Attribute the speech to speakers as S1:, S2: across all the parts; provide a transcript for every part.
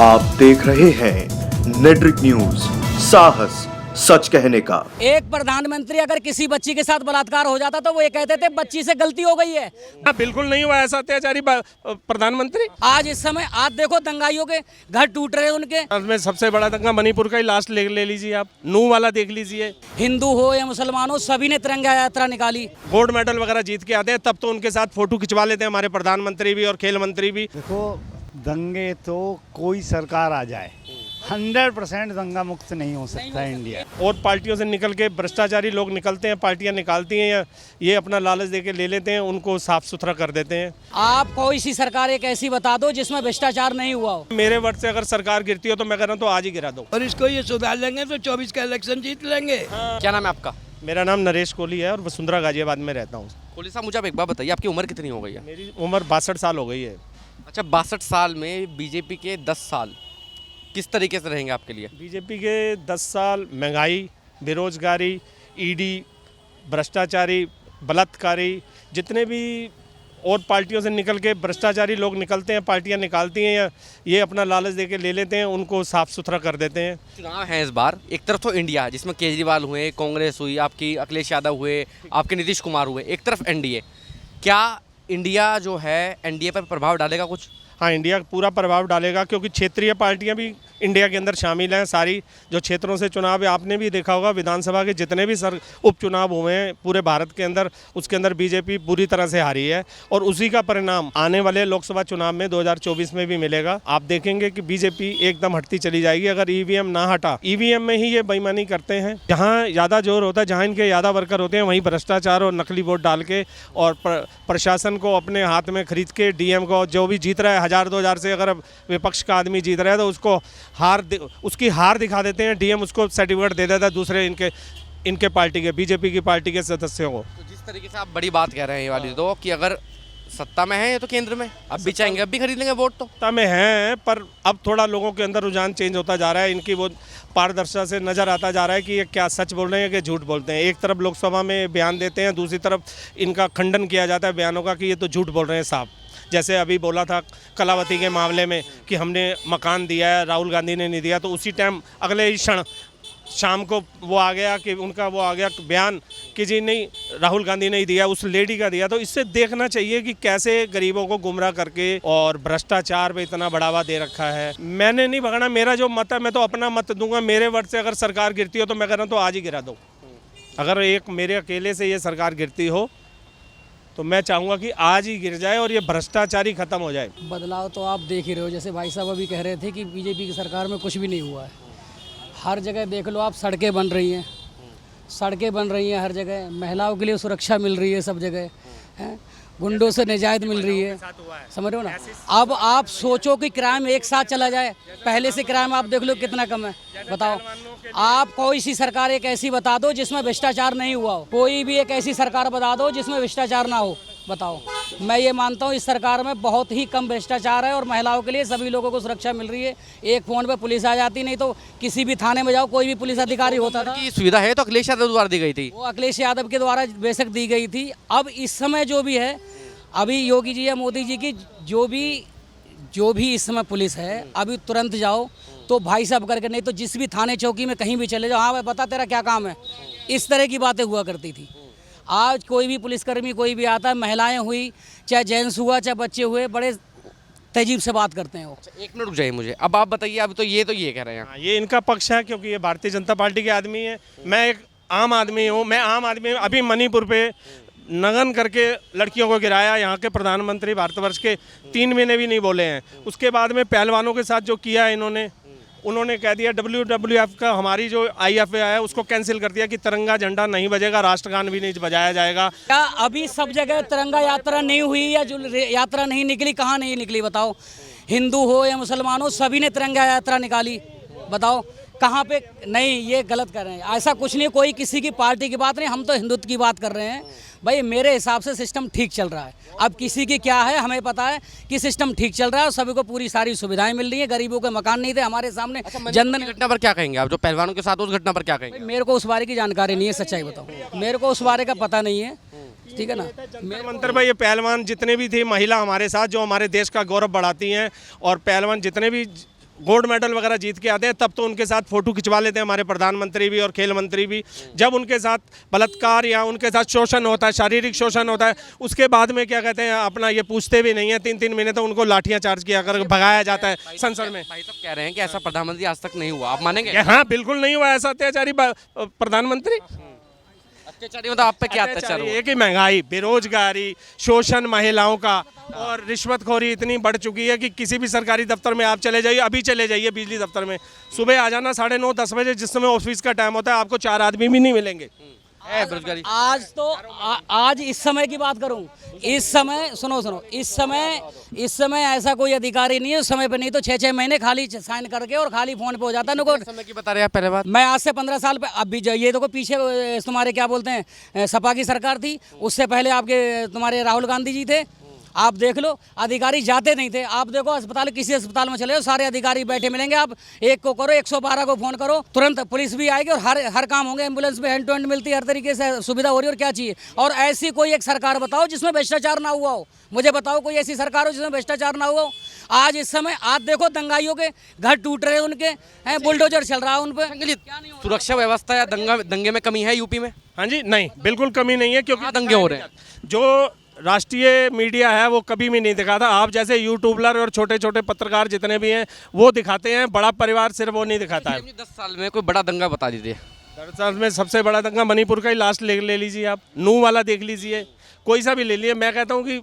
S1: आप देख रहे हैं नेट्रिक न्यूज, साहस सच कहने का।
S2: एक प्रधानमंत्री अगर किसी बच्ची के साथ बलात्कार हो जाता तो वो ये कहते थे बच्ची से गलती हो गई है।
S3: बिल्कुल नहीं हुआ ऐसा अत्याचारी प्रधानमंत्री।
S2: आज इस समय आज देखो दंगाइयों के घर टूट रहे उनके।
S3: में सबसे बड़ा दंगा मणिपुर का ही लास्ट ले लीजिए आप, नू वाला देख लीजिए।
S2: हिंदू हो या मुसलमान हो सभी ने तिरंगा यात्रा निकाली।
S3: गोल्ड मेडल वगैरह जीत के आते हैं तब तो उनके साथ फोटो खिंचवा लेते हैं हमारे प्रधानमंत्री भी और खेल मंत्री भी।
S4: देखो दंगे तो कोई सरकार आ जाए 100% दंगा मुक्त नहीं हो सकता है इंडिया।
S3: और पार्टियों से निकल के भ्रष्टाचारी लोग निकलते हैं, पार्टियां निकालती हैं या ये अपना लालच देके ले लेते हैं, उनको साफ सुथरा कर देते हैं।
S2: आप कोई सी सरकार एक ऐसी बता दो जिसमें भ्रष्टाचार नहीं हुआ हो।
S3: मेरे वर्ड से अगर सरकार गिरती हो तो मैं कह रहा हूँ तो आज ही गिरा दो।
S5: और इसको ये सुधार लेंगे तो 24 का इलेक्शन जीत लेंगे।
S6: क्या नाम है आपका?
S3: मेरा नाम नरेश कोहली है और वसुंधरा गाजियाबाद में रहता हूँ।
S6: कोहली साहब, मुझे आप एक बात बताइए, आपकी उम्र कितनी हो गई है?
S3: मेरी उम्र 62 साल हो गई है।
S6: अच्छा, 62 साल में बीजेपी के 10 साल किस तरीके से रहेंगे आपके लिए?
S3: बीजेपी के 10 साल महंगाई, बेरोजगारी, ईडी, भ्रष्टाचारी, बलात्कारी, जितने भी और पार्टियों से निकल के भ्रष्टाचारी लोग निकलते हैं, पार्टियां निकालती हैं या ये अपना लालच देके ले लेते हैं, उनको साफ सुथरा कर देते हैं।
S6: चुनाव है इस बार, एक तरफ तो इंडिया जिसमें केजरीवाल हुए, कांग्रेस हुई, आपकी अखिलेश यादव हुए, आपके नीतीश कुमार हुए, एक तरफ एनडीए। क्या इंडिया जो है एनडीए पर प्रभाव डालेगा कुछ?
S3: हाँ, इंडिया पूरा प्रभाव डालेगा क्योंकि क्षेत्रीय पार्टियां भी इंडिया के अंदर शामिल हैं। सारी जो क्षेत्रों से चुनाव है, आपने भी देखा होगा विधानसभा के जितने भी उपचुनाव हुए हैं पूरे भारत के अंदर, उसके अंदर बीजेपी पूरी तरह से हारी है और उसी का परिणाम आने वाले लोकसभा चुनाव में 2024 में भी मिलेगा। आप देखेंगे कि बीजेपी एकदम हटती चली जाएगी अगर ईवीएम ना हटा। ईवीएम में ही ये बेईमानी करते हैं, जहाँ ज़्यादा जोर होता है, जहाँ इनके ज़्यादा वर्कर होते हैं, वहीं भ्रष्टाचार और नकली वोट डाल के और प्रशासन को अपने हाथ में खरीद के डीएम को जो भी जीत रहा है 1000-2000 से, अगर विपक्ष का आदमी जीत रहा है तो उसको उसकी हार दिखा देते हैं, डीएम उसको सर्टिफिकेट दे देता है दूसरे इनके पार्टी के, बीजेपी की पार्टी के सदस्यों को।
S6: तो जिस तरीके से आप बड़ी बात कह रहे हैं ये वाली, तो कि अगर सत्ता में है ये तो केंद्र में अब भी चाहेंगे, अब भी खरीद लेंगे वोट। तो
S3: सत्ता में हैं पर अब थोड़ा लोगों के अंदर रुझान चेंज होता जा रहा है, इनकी वो पारदर्शिता से नज़र आता जा रहा है कि ये क्या सच बोल रहे हैं कि झूठ बोलते हैं। एक तरफ लोकसभा में बयान देते हैं, दूसरी तरफ इनका खंडन किया जाता है बयानों का कि ये तो झूठ बोल रहे हैं साहब। जैसे अभी बोला था कलावती के मामले में कि हमने मकान दिया है, राहुल गांधी ने नहीं दिया, तो उसी टाइम अगले ही क्षण शाम को वो आ गया कि उनका वो आ गया बयान कि जी नहीं, राहुल गांधी ने ही दिया, उस लेडी का दिया। तो इससे देखना चाहिए कि कैसे गरीबों को गुमराह करके और भ्रष्टाचार पे इतना बढ़ावा दे रखा है। मैंने नहीं भगाना, मेरा जो मत है मैं तो अपना मत दूंगा। मेरे वर्ड से अगर सरकार गिरती हो तो मैं कह रहा हूँ तो आज ही गिरा दो। अगर एक मेरे अकेले से ये सरकार गिरती हो तो मैं चाहूँगा कि आज ही गिर जाए और ये भ्रष्टाचारी खत्म हो जाए।
S2: बदलाव तो आप देख ही रहे हो, जैसे भाई साहब अभी कह रहे थे कि बीजेपी की सरकार में कुछ भी नहीं हुआ है। हर जगह देख लो आप, सड़कें बन रही हैं, सड़कें बन रही हैं हर जगह, महिलाओं के लिए सुरक्षा मिल रही है सब जगह, हैं, गुंडों से निजात मिल रही है, समझ रहे हो ना। अब आप सोचो कि क्राइम एक साथ चला जाए, पहले से क्राइम आप देख लो कितना कम है। बताओ, आप कोई सी सरकार एक ऐसी बता दो जिसमें भ्रष्टाचार नहीं हुआ हो, कोई भी एक ऐसी सरकार बता दो जिसमें भ्रष्टाचार ना हो। बताओ, मैं ये मानता हूँ इस सरकार में बहुत ही कम भ्रष्टाचार है और महिलाओं के लिए सभी लोगों को सुरक्षा मिल रही है। एक फ़ोन पे पुलिस आ जाती, नहीं तो किसी भी थाने में जाओ कोई भी पुलिस अधिकारी होता था।
S6: की सुविधा है तो अखिलेश यादव द्वारा दी गई थी,
S2: वो अखिलेश यादव के द्वारा बेशक दी गई थी। अब इस समय जो भी है, अभी योगी जी या मोदी जी की जो भी इस समय पुलिस है, अभी तुरंत जाओ तो भाई साहब करके, नहीं तो जिस भी थाने चौकी में कहीं भी चले जाओ, हाँ भाई बता तेरा क्या काम है, इस तरह की बातें हुआ करती थी। आज कोई भी पुलिसकर्मी कोई भी आता है, महिलाएं हुई चाहे जेंट्स हुआ चाहे बच्चे हुए, बड़े तहजीब से बात करते हैं वो।
S6: एक मिनट रुक जाइए मुझे, अब आप बताइए। अब तो ये कह रहे हैं
S3: ये इनका पक्ष है क्योंकि ये भारतीय जनता पार्टी के आदमी है, मैं एक आम आदमी हूँ। मैं आम आदमी अभी मणिपुर पे नगन करके लड़कियों को गिराया, यहाँ के प्रधानमंत्री भारतवर्ष के 3 महीने भी नहीं बोले हैं। उसके बाद में पहलवानों के साथ जो किया है उन्होंने कह दिया WWF का, हमारी जो IFA है उसको कैंसिल कर दिया कि तिरंगा झंडा नहीं बजेगा, राष्ट्रगान भी नहीं बजाया जाएगा।
S2: क्या अभी सब जगह तिरंगा यात्रा नहीं हुई या जो यात्रा नहीं निकली? कहाँ नहीं निकली बताओ? हिंदू हो या मुसलमान हो सभी ने तिरंगा यात्रा निकाली। बताओ कहाँ पे? नहीं, ये गलत कर रहे हैं। ऐसा कुछ नहीं, कोई किसी की पार्टी की बात नहीं, हम तो हिंदुत्व की बात कर रहे हैं। भाई मेरे हिसाब से सिस्टम ठीक चल रहा है। अब किसी की क्या है हमें पता है कि सिस्टम ठीक चल रहा है और सभी को पूरी सारी सुविधाएं मिल रही हैं। गरीबों के मकान नहीं थे हमारे सामने। जनधन
S6: घटना पर क्या कहेंगे आप, जो पहलवानों के साथ उस घटना पर क्या कहेंगे?
S2: मेरे को उस बारे की जानकारी नहीं है, सच्चाई बताऊँ, मेरे को उस बारे का पता नहीं है। ठीक है ना।
S3: मंत्र भाई, ये पहलवान जितने भी थे, महिला हमारे साथ जो हमारे देश का गौरव बढ़ाती हैं, और पहलवान जितने भी गोल्ड मेडल वगैरह जीत के आते हैं तब तो उनके साथ फ़ोटो खिंचवा लेते हैं हमारे प्रधानमंत्री भी और खेल मंत्री भी। जब उनके साथ बलात्कार या उनके साथ शोषण होता है, शारीरिक शोषण होता है, उसके बाद में क्या कहते हैं अपना ये पूछते भी नहीं है। 3-3 महीने तो उनको लाठियाँ चार्ज किया कर भगाया जाता है संसद में।
S6: भाई साहब कह रहे हैं कि ऐसा प्रधानमंत्री आज तक नहीं हुआ, आप मानेंगे?
S3: हाँ बिल्कुल नहीं हुआ ऐसा अत्याचारी प्रधानमंत्री।
S6: अत्याचारी मतलब आप पे क्या अत्याचार हुआ?
S3: एक ही महंगाई, बेरोजगारी, शोषण महिलाओं का और रिश्वतखोरी इतनी बढ़ चुकी है कि किसी भी सरकारी दफ्तर में आप चले जाइए, अभी चले जाइए बिजली दफ्तर में, सुबह आ जाना 9:30-10 बजे, जिस समय ऑफिस का टाइम होता है आपको 4 आदमी भी नहीं मिलेंगे।
S6: बेरोजगारी
S2: आज तो आज इस समय की बात करूं, इस समय सुनो, इस समय ऐसा कोई अधिकारी नहीं है उस समय पे, नहीं तो 6-6 महीने खाली साइन करके और खाली फोन पे हो जाता है।
S6: किस समय की बता रहे हैं आप पहले बात?
S2: मैं आज से 15 साल पे, अब भी ये देखो पीछे तुम्हारे क्या बोलते हैं सपा की सरकार थी, उससे पहले आपके तुम्हारे राहुल गांधी जी थे। आप देख लो अधिकारी जाते नहीं थे। आप देखो अस्पताल, किसी अस्पताल में चले जाओ सारे अधिकारी बैठे मिलेंगे। आप एक को करो, 112 को फोन करो, तुरंत पुलिस भी आएगी और हर काम होंगे। एम्बुलेंस में हैंड टू हैंड मिलती है, हर तरीके से सुविधा हो रही है। और क्या चाहिए? और ऐसी कोई एक सरकार बताओ जिसमें भ्रष्टाचार ना हुआ हो। मुझे बताओ कोई ऐसी सरकार हो जिसमें भ्रष्टाचार ना हुआ हो। आज इस समय आज देखो दंगाइयों के घर टूट रहे हैं, उनके बुलडोजर चल रहा है उन पर।
S6: सुरक्षा व्यवस्था या दंगे में कमी है यूपी में?
S3: हाँ जी, नहीं बिल्कुल कमी नहीं है, क्योंकि
S6: दंगे हो रहे हैं।
S3: जो राष्ट्रीय मीडिया है वो कभी भी नहीं दिखाता। आप जैसे यूट्यूबर और छोटे छोटे पत्रकार जितने भी हैं वो दिखाते हैं, बड़ा परिवार सिर्फ वो नहीं दिखाता है।
S6: 10 साल में कोई बड़ा दंगा बता दीजिए।
S3: 10 साल में सबसे बड़ा दंगा मणिपुर का ही लास्ट ले लीजिए, आप नूह वाला देख लीजिए, कोई सा भी ले लीजिए। मैं कहता हूँ कि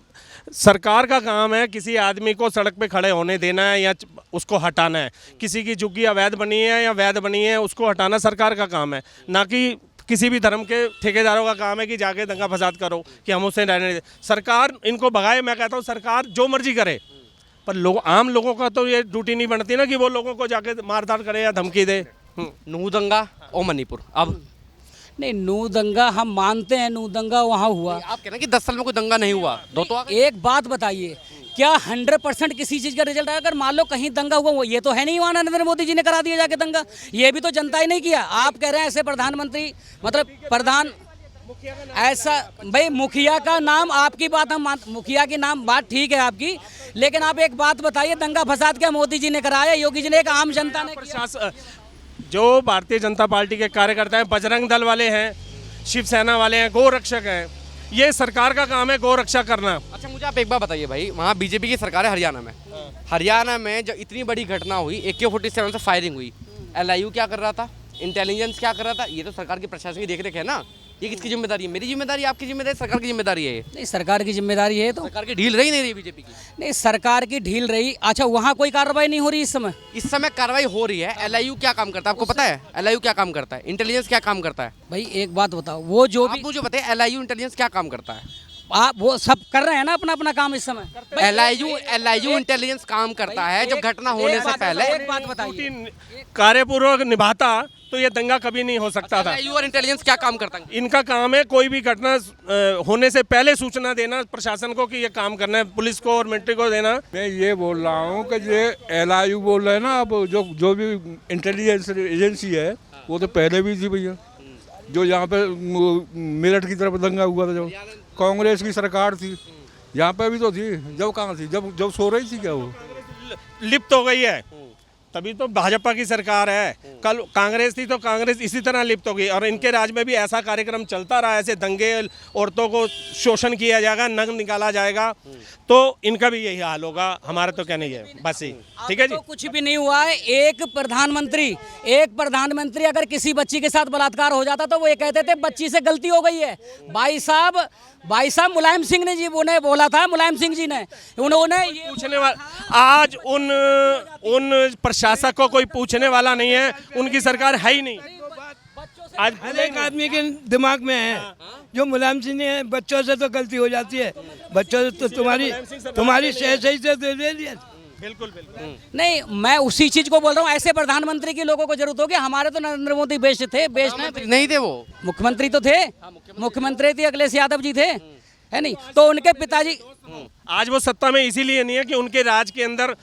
S3: सरकार का काम है किसी आदमी को सड़क पे खड़े होने देना है या उसको हटाना है। किसी की झुग्गी अवैध बनी है या वैध बनी है उसको हटाना सरकार का काम है, ना कि किसी भी धर्म के ठेकेदारों का काम है कि जाके दंगा फसाद करो कि हम उससे रहने दे। सरकार इनको भगाए। मैं कहता हूँ सरकार जो मर्जी करे, पर लोग आम लोगों का तो ये ड्यूटी नहीं बनती ना कि वो लोगों को जाके मारधाड़ करे या धमकी दे।
S6: नूह दंगा और मणिपुर, अब
S2: नहीं नूह दंगा हम मानते हैं, नूह दंगा वहाँ हुआ।
S6: आप कह रहे हैं कि 10 साल में कोई दंगा नहीं हुआ, दो तो
S2: एक बात बताइए, क्या 100% किसी चीज़ का रिजल्ट आया? अगर मान लो कहीं दंगा हुआ, वो ये तो है नहीं वहाँ नरेंद्र मोदी जी ने करा दिया जाके दंगा, ये भी तो जनता ही नहीं किया। आप कह रहे हैं ऐसे प्रधानमंत्री, मतलब प्रधान ऐसा, भाई मुखिया का नाम, आपकी बात हम मुखिया की नाम बात ठीक है आपकी, लेकिन आप एक बात बताइए, दंगा फसाद क्या मोदी जी ने कराया, योगी जी ने, एक आम जनता ने किया?
S3: जो भारतीय जनता पार्टी के कार्यकर्ता हैं, बजरंग दल वाले हैं, शिवसेना वाले हैं, गौ रक्षक हैं, ये सरकार का काम है गौ रक्षा करना।
S6: अच्छा मुझे आप एक बात बताइए भाई, वहाँ बीजेपी की सरकार है हरियाणा में। हरियाणा में जब इतनी बड़ी घटना हुई, AK-47 से फायरिंग हुई, LIU क्या कर रहा था, इंटेलिजेंस क्या कर रहा था? ये तो सरकार की प्रशासन की देख रेख है ना। ये किसकी जिम्मेदारी है? मेरी जिम्मेदारी, आपकी जिम्मेदारी, सरकार की जिम्मेदारी है ये?
S2: नहीं सरकार की जिम्मेदारी है। तो
S6: सरकार की ढील रही नहीं रही बीजेपी की?
S2: नहीं सरकार की ढील रही। अच्छा वहाँ कोई कार्रवाई नहीं हो रही इस समय?
S6: इस समय कार्रवाई हो रही है। LIU क्या काम करता है आपको पता है? LIU क्या काम करता है? इंटेलिजेंस क्या काम करता है?
S2: भाई एक बात बताओ, वो जो भी
S6: मुझे बताइए LIU इंटेलिजेंस क्या काम करता है?
S2: आप वो सब कर रहे हैं ना अपना अपना काम इस समय।
S6: LIU इंटेलिजेंस काम करता है जब घटना होने से पहले।
S2: एक बात बताइए,
S3: कार्यपूर्वक निभाता तो ये दंगा कभी नहीं हो सकता था।
S6: LIU और इंटेलिजेंस क्या काम करता है?
S3: इनका काम है कोई भी घटना होने से पहले सूचना देना प्रशासन को कि ये काम करना है, पुलिस को और मिलिट्री को देना।
S7: मैं ये बोल रहा हूँ कि ये LIU बोल रहे हैं ना, अब जो भी इंटेलिजेंस एजेंसी है वो तो पहले भी थी भैया। जो यहाँ पे मेरठ की तरफ दंगा हुआ था, जो कांग्रेस की सरकार थी, यहाँ पे भी तो थी। जब कहाँ थी? जब सो रही थी क्या वो?
S3: लिप्त हो गई है, तभी तो भाजपा की सरकार है। कल कांग्रेस थी तो कांग्रेस इसी तरह लिप्त हो गई, और इनके राज में भी ऐसा कार्यक्रम चलता रहा। ऐसे दंगे, औरतों को शोषण किया जाएगा, नंग निकाला जाएगा, तो इनका भी यही हाल होगा। हमारा तो क्या नहीं है, बस ही ठीक है जी।
S2: तो कुछ भी नहीं हुआ है। एक प्रधानमंत्री अगर किसी बच्ची के साथ बलात्कार हो जाता तो वो ये कहते थे बच्ची से गलती हो गई है। भाई साहब मुलायम सिंह ने जी उन्हें बोला था, मुलायम सिंह जी ने, उन्होंने ये
S3: पूछने वाला, आज उन प्रशासक को कोई पूछने वाला नहीं है, उनकी सरकार है ही नहीं। आज
S5: हर एक आदमी के दिमाग में है, जो मुलायम सिंह ने, बच्चों से तो गलती हो जाती है, बच्चों से तो तुम्हारी सही से दे दिया।
S3: बिल्कुल बिल्कुल
S2: नहीं, मैं उसी चीज को बोल रहा हूँ। ऐसे प्रधानमंत्री की लोगों को जरूरत होगी। हमारे तो नरेंद्र मोदी बेस्ट थे, बेस्ट
S6: नहीं थे वो,
S2: मुख्यमंत्री तो थे, मुख्यमंत्री थे अखिलेश यादव जी थे, है नहीं? तो उनके पिताजी,
S3: आज वो सत्ता में इसीलिए नहीं है कि उनके राज के अंदर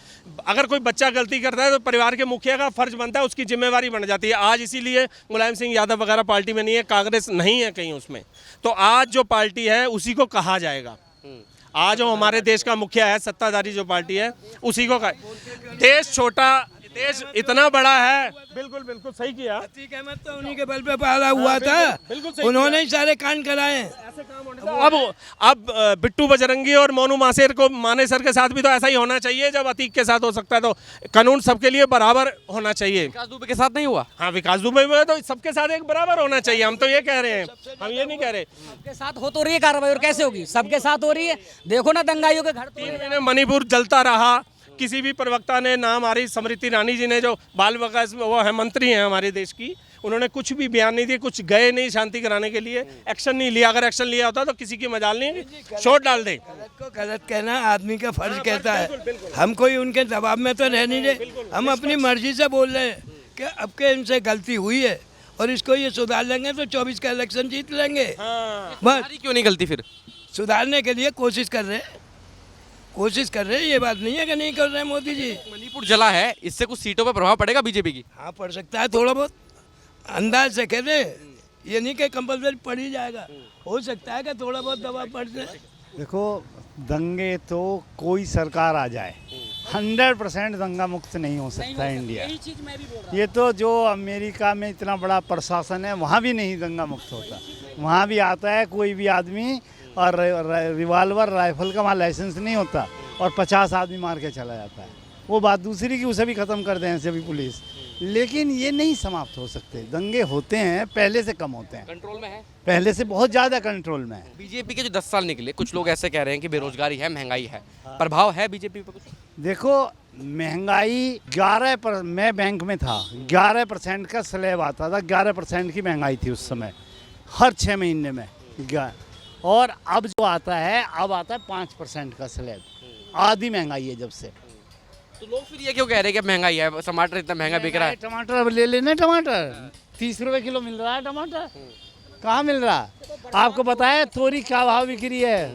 S3: अगर कोई बच्चा गलती करता है तो परिवार के मुखिया का फर्ज बनता है, उसकी जिम्मेवारी बन जाती है। आज इसीलिए मुलायम सिंह यादव वगैरह पार्टी में नहीं है, कांग्रेस नहीं है कहीं उसमें। तो आज जो पार्टी है उसी को कहा जाएगा। आज जो हमारे देश का मुखिया है, सत्ताधारी जो पार्टी है, उसी को कहा। देश छोटा देश इतना बड़ा है। बिल्कुल बिल्कुल सही किया।
S5: अतीक अहमद तो उन्हीं के बल पे पाला हुआ था,
S3: बिल्कुल सही
S5: उन्होंने ही सारे कांड कराए हैं।
S3: ऐसे काम होने अब बिट्टू बजरंगी और मोनू मासेर को मानेसर के साथ भी तो ऐसा ही होना चाहिए। जब अतीक के साथ हो सकता है तो कानून सबके लिए बराबर होना चाहिए।
S6: विकास दुबे के साथ नहीं हुआ।
S3: हाँ, विकास दुबे में तो सबके साथ एक बराबर होना चाहिए। हम तो ये कह रहे हैं, हम ये नहीं कह रहे।
S2: सबके साथ हो तो रही है कार्रवाई, और कैसे होगी? सबके साथ हो रही है। देखो ना दंगाइयों के घर
S3: 3 महीने मणिपुर जलता रहा, किसी भी प्रवक्ता ने ना हमारी स्मृति ईरानी जी ने, जो बाल विकास वो है मंत्री हैं हमारे देश की, उन्होंने कुछ भी बयान नहीं दिए, कुछ गए नहीं शांति कराने के लिए, एक्शन नहीं लिया। अगर एक्शन लिया होता तो किसी की मजाल नहीं, शोट डाल दे।
S5: गलत को गलत कहना आदमी का फर्ज कहता है। हम कोई उनके दबाव में तो रह नहीं रहे, हम अपनी मर्जी से बोल रहे हैं कि अब के इनसे गलती हुई है और इसको ये सुधार लेंगे तो 24 का इलेक्शन जीत लेंगे। बस
S6: हमारी क्यों नहीं गलती फिर?
S5: सुधारने के लिए कोशिश कर रहे हैं, ये बात नहीं है कि नहीं कर रहे हैं मोदी जी।
S6: मणिपुर जला है, इससे कुछ सीटों पर प्रभाव पड़ेगा बीजेपी की?
S5: हाँ पड़ सकता है, थोड़ा बहुत अंदाज से कहते, ये नहीं कि कंपलसरी पड़ ही जाएगा, हो सकता है कि थोड़ा बहुत दबाव पड़ जाए।
S4: देखो, दंगे तो कोई सरकार आ जाए 100% दंगा मुक्त नहीं हो सकता है इंडिया।
S2: यही चीज मैं भी बोल रहा
S4: ये तो जो अमेरिका में इतना बड़ा प्रशासन है, वहाँ भी नहीं दंगा मुक्त होता। वहाँ भी आता है कोई भी आदमी और रिवाल्वर राइफल का वहाँ लाइसेंस नहीं होता और 50 आदमी मार के चला जाता है। वो बात दूसरी की, उसे भी ख़त्म कर दें सभी पुलिस, लेकिन ये नहीं समाप्त हो सकते। दंगे होते हैं, पहले से कम होते हैं,
S6: कंट्रोल में है,
S4: पहले से बहुत ज़्यादा कंट्रोल में है।
S6: बीजेपी के जो 10 साल निकले, कुछ लोग ऐसे कह रहे हैं कि बेरोजगारी है, महंगाई है, प्रभाव है बीजेपी पे कुछ?
S4: देखो, महंगाई 11 पर, मैं बैंक में था, 11% का स्लैब आता था, 11% की महंगाई थी उस समय, हर 6 महीने में। और अब जो आता है, अब आता है 5% का स्लैब, आधी महंगाई है जब से।
S6: तो लोग फिर ये क्यों कह रहे हैं कि महंगाई है, टमाटर इतना महंगा बिक रहा है?
S4: टमाटर अब ले लेना, टमाटर 30 रुपए किलो मिल रहा है। टमाटर कहाँ मिल रहा? आपको बताया तोरी क्या भाव बिक रही है?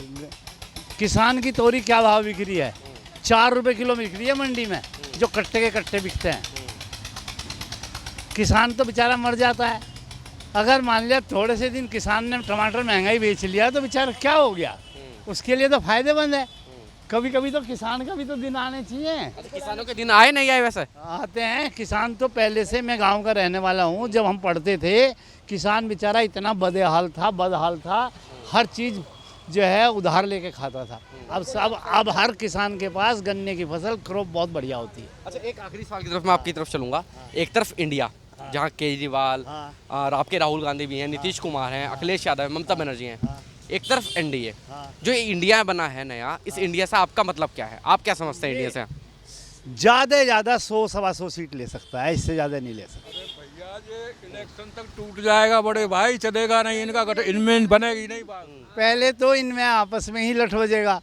S4: किसान की तोरी क्या भाव बिक रही है? 4 रुपए किलो बिक रही है मंडी में, जो कट्टे के कट्टे बिकते हैं। किसान तो बेचारा मर जाता है। अगर मान लिया थोड़े से दिन किसान ने टमाटर महंगाई बेच लिया तो बेचारा क्या हो गया? उसके लिए तो फायदेमंद है। कभी कभी तो किसान का भी तो दिन आने चाहिए।
S6: अच्छा, किसानों के दिन आए नहीं आए? वैसे
S4: आते हैं किसान तो पहले से। मैं गांव का रहने वाला हूं। जब हम पढ़ते थे, किसान बेचारा इतना बदहाल था, हर चीज़ जो है उधार लेके खाता था। अब हर किसान के पास गन्ने की फसल, क्रॉप बहुत बढ़िया होती है।
S6: अच्छा, एक आखिरी सवाल की तरफ मैं आपकी तरफ चलूंगा। एक तरफ इंडिया, जहाँ केजरीवाल और आपके राहुल गांधी भी हैं, नीतीश कुमार हैं, अखिलेश यादव हैं, ममता बनर्जी हैं। एक तरफ एनडीए, जो ये इंडिया बना है नया, इस इंडिया से आपका मतलब क्या है? आप क्या समझते हैं इंडिया से?
S4: ज़्यादा 100-125 सीट ले सकता है, इससे ज़्यादा नहीं ले सकता।
S7: भैया ये इलेक्शन तक टूट जाएगा बड़े भाई, चलेगा नहीं इनका, इनमें बनेगी नहीं बात।
S4: पहले तो इनमें आपस में ही लठ बजेगा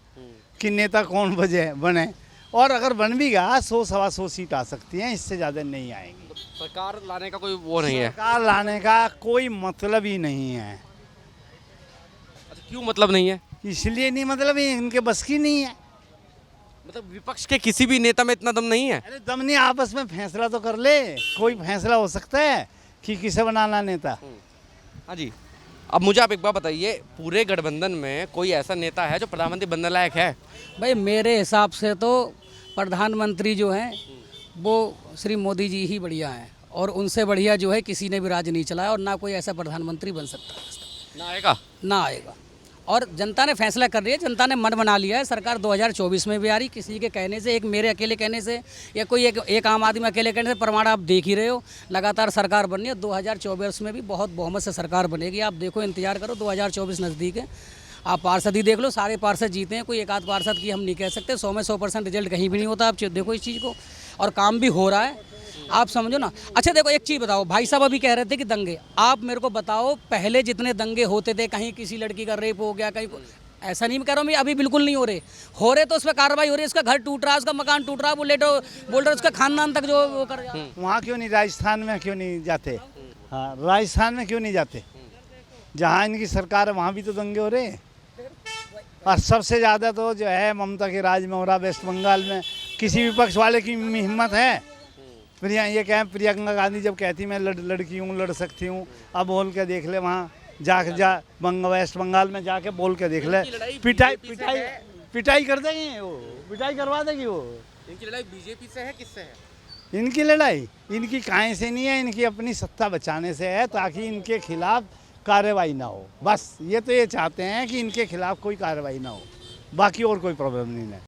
S4: कि नेता कौन बने, और अगर बन भी गया 100-125 सीट आ सकती हैं, इससे ज़्यादा नहीं आएंगी।
S6: सरकार लाने का कोई वो नहीं है?
S4: सरकार लाने का कोई मतलब ही नहीं है।
S6: अच्छा, क्यों मतलब नहीं है?
S4: इसलिए नहीं, मतलब ये इनके बस की नहीं है।
S6: मतलब विपक्ष के किसी भी नेता में इतना दम नहीं है?
S4: अरे दम नहीं, आपस में फैसला तो कर ले। कोई फैसला हो सकता है कि किसे बनाना नेता।
S6: हाँ जी, अब मुझे आप एक बात बताइए, पूरे गठबंधन में कोई ऐसा नेता है जो प्रधानमंत्री बनने लायक है?
S2: भाई मेरे हिसाब से तो प्रधानमंत्री जो हैं वो श्री मोदी जी ही बढ़िया हैं, और उनसे बढ़िया जो है किसी ने भी राज नहीं चलाया, और ना कोई ऐसा प्रधानमंत्री बन सकता है।
S6: ना आएगा?
S2: ना आएगा। और जनता ने फैसला कर रही है, जनता ने मन बना लिया है। सरकार 2024 में भी आ रही, किसी के कहने से, एक मेरे अकेले कहने से, या कोई एक आम आदमी अकेले कहने से प्रमाण आप देख ही रहे हो। लगातार सरकार बन रही है। 2024 में भी बहुत बहुमत से सरकार बनेगी। आप देखो, इंतजार करो, 2024 नज़दीक है। आप पार्षद ही देख लो, सारे पार्षद जीते हैं। कोई एक आध पार्षद की हम नहीं कह सकते। 100 में 100% रिजल्ट कहीं भी नहीं होता। आप देखो इस चीज़ को, और काम भी हो रहा है। आप समझो ना। अच्छा देखो, एक चीज़ बताओ, भाई साहब अभी कह रहे थे कि दंगे, आप मेरे को बताओ पहले जितने दंगे होते थे, कहीं किसी लड़की का रेप हो गया, कहीं ऐसा नहीं मैं कह रहा हूँ मैं, अभी बिल्कुल नहीं हो रहे तो उस पर कार्रवाई हो रही है। उसका घर टूट रहा है, उसका मकान टूट रहा है, बोल रहे उसका खानदान तक जो वो कर रहा है।
S4: वहाँ क्यों नहीं, राजस्थान में क्यों नहीं जाते? हाँ, राजस्थान में क्यों नहीं जाते? जहाँ इनकी सरकार है वहाँ भी तो दंगे हो रहे हैं। और सबसे ज़्यादा तो जो है ममता के राज में हो रहा, वेस्ट बंगाल में। किसी विपक्ष वाले की हिम्मत है? प्रियंका गांधी जब कहती मैं लड़की हूँ, लड़ सकती हूँ, अब बोल के देख ले, वहाँ वेस्ट बंगाल में जाके बोल के देख ले, पिटाई कर देंगे वो, पिटाई करवा देगी वो।
S6: इनकी लड़ाई बीजेपी से है, किससे है?
S4: इनकी लड़ाई इनकी काहे से नहीं है, इनकी अपनी सत्ता बचाने से है, ताकि इनके खिलाफ कार्रवाई ना हो। बस ये तो ये चाहते हैं कि इनके खिलाफ कोई कार्रवाई ना हो, बाकी और कोई प्रॉब्लम नहीं है।